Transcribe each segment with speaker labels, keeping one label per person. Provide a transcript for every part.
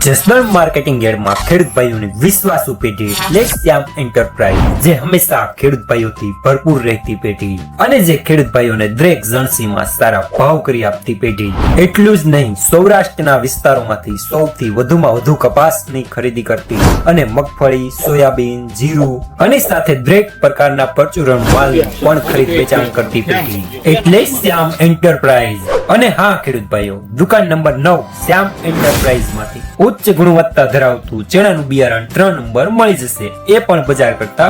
Speaker 1: Jasdan marketing યાર્ડમાં ખેડૂત ભાઈઓની વિશ્વાસુ પેઢી એટલે શ્યામ એન્ટરપ્રાઇઝ, જે હંમેશા ખેડૂત ભાઈઓથી ભરપૂર રહેતી પેઢી અને જે ખેડૂત ભાઈઓને દરેક જણસીમાં સારા ભાવ કરી આપતી પેઢી. એટલું જ નહીં, સૌરાષ્ટ્રના વિસ્તારોમાંથી સૌથી વધુમાં વધુ કપાસની ખરીદી કરતી અને મગફળી, સોયાબીન, જીરું અને સાથે દરેક પ્રકારના પરચુરણ માલ પણ ખરીદ વેચાણ કરતી પેઢી એટલે શ્યામ એન્ટરપ્રાઇઝ. અને હા ખેડૂત ભાઈઓ, દુકાન નંબર 9 શ્યામ એન્ટરપ્રાઇઝ માંથી ઉચ્ચ ગુણવત્તા ધરાવતું ચણાનું બિયારણ 3 નંબર મળી જશે, એ પણ બજાર કરતા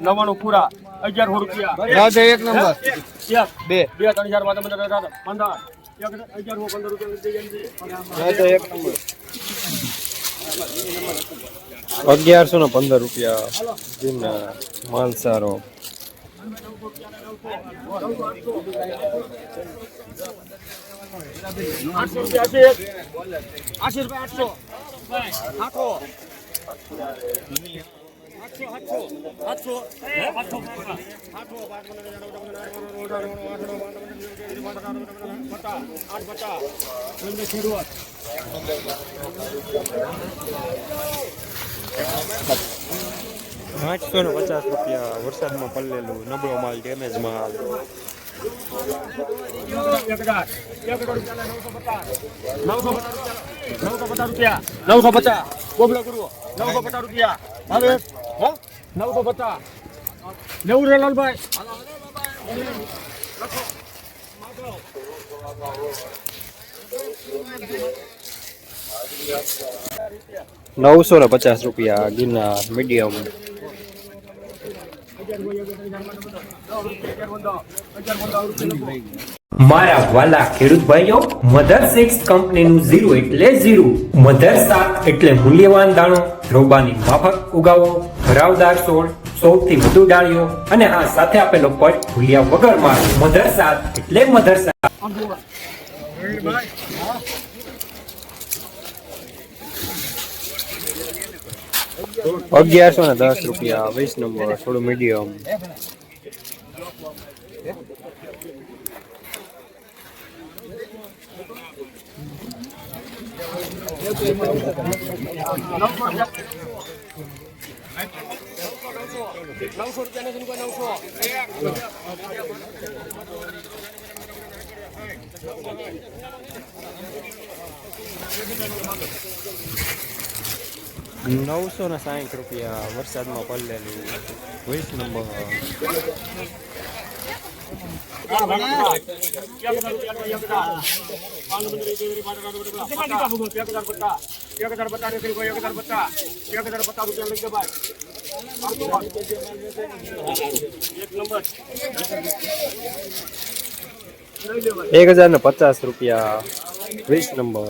Speaker 2: નવાણું પૂરા 1100 રૂપિયા. એક નંબર 2
Speaker 3: 1115 રૂપિયા માલ સારો. ₹850 વરસાદમાં પલ્લેલું નબળો માલ, ડેમેજ માલ.
Speaker 2: 950 બોબલા ગુરુ 950 રૂપિયા. હવે 950 લેવું રે લાલભાઈ.
Speaker 3: 950 રૂપિયા ગિરનાર મીડિયમ.
Speaker 1: મારા વાલા ખેડૂત ભાઈઓ, મધર 6 કંપનીનું 0 એટલે 0, મધર 7 એટલે મૂલ્યવાન દાણો, રોબાની માફક ઉગાવો, ભરાવદાર છોડ, સૌથી વધુ ડાળીઓ અને આ સાથે આપેલો પટ ભૂલ્યા વગર માલ. મધર 7 એટલે મધર 7.
Speaker 3: 1110 રૂપિયા 20 નંબર થોડું મીડિયમ. ₹960 વરસાદમાં પલ્લેલું 20 નંબર. ₹1050 20 number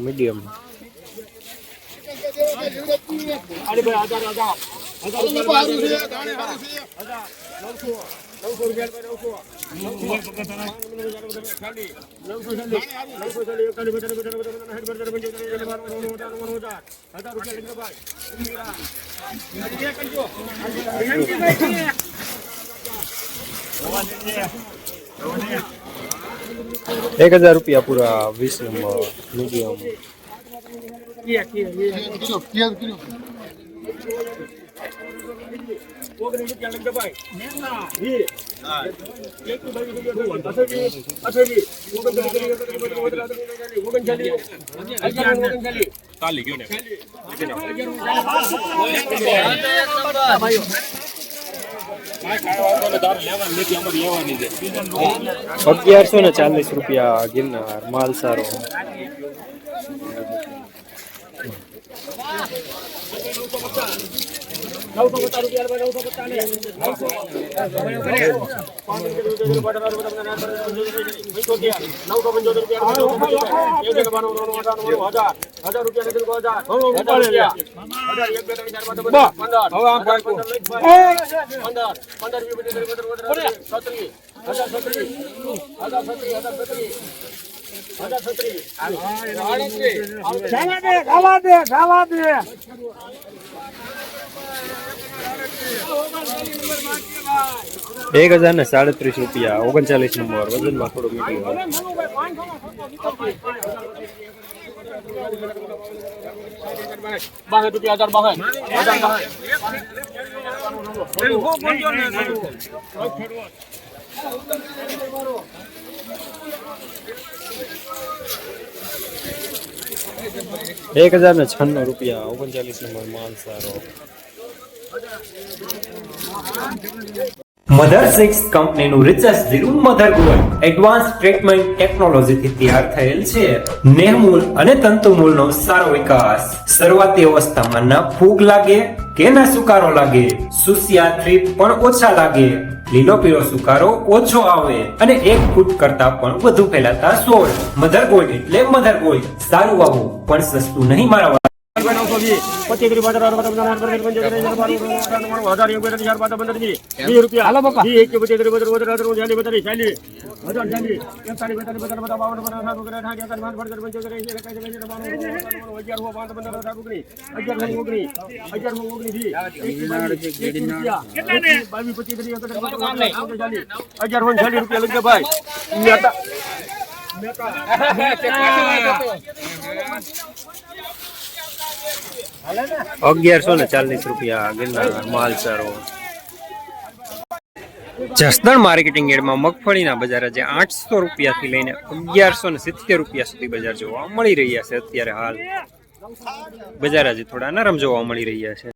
Speaker 3: medium. ₹1000 પૂરા 20 નંબર મીડિયમ. ₹1140 ગિરનાર માલ સારો.
Speaker 2: ખાવા દે
Speaker 3: 1037 રૂપિયા 39 નંબર વજનમાં થોડું મીઠું હોય.
Speaker 2: ₹62
Speaker 3: 1096 રૂપિયા 39 નંબર માલ સારો.
Speaker 1: મધર 6 કંપનીનું research zero mother gold advance treatment ટેકનોલોજીથી તૈયાર થયેલ છે. નેહમૂળ અને તંતુમૂળનો સારો વિકાસ. શરૂઆતી અવસ્થામાં ના ફૂગ લાગે કે ના સુકારો લાગે, સુસિયા થ્રીપ પણ ઓછા લાગે, લીલો પીળો સુકારો ઓછો આવે અને 1 ફૂટ કરતા પણ વધુ ફેલાતા છોડ. મધર ગોલ્ડ એટલે મધર ગોલ્ડ. સારું આવું પણ સસ્તું નહીં મારા વાલા.
Speaker 3: ₹1140 ગિરનાર માલ સારો. જસદણ માર્કેટિંગ યાર્ડમાં મગફળીના બજાર આજે 800 રૂપિયાથી લઈને 1170 રૂપિયા સુધી બજાર જોવા મળી રહ્યા છે. અત્યારે હાલ બજાર આજે થોડા નરમ જોવા મળી રહ્યા છે.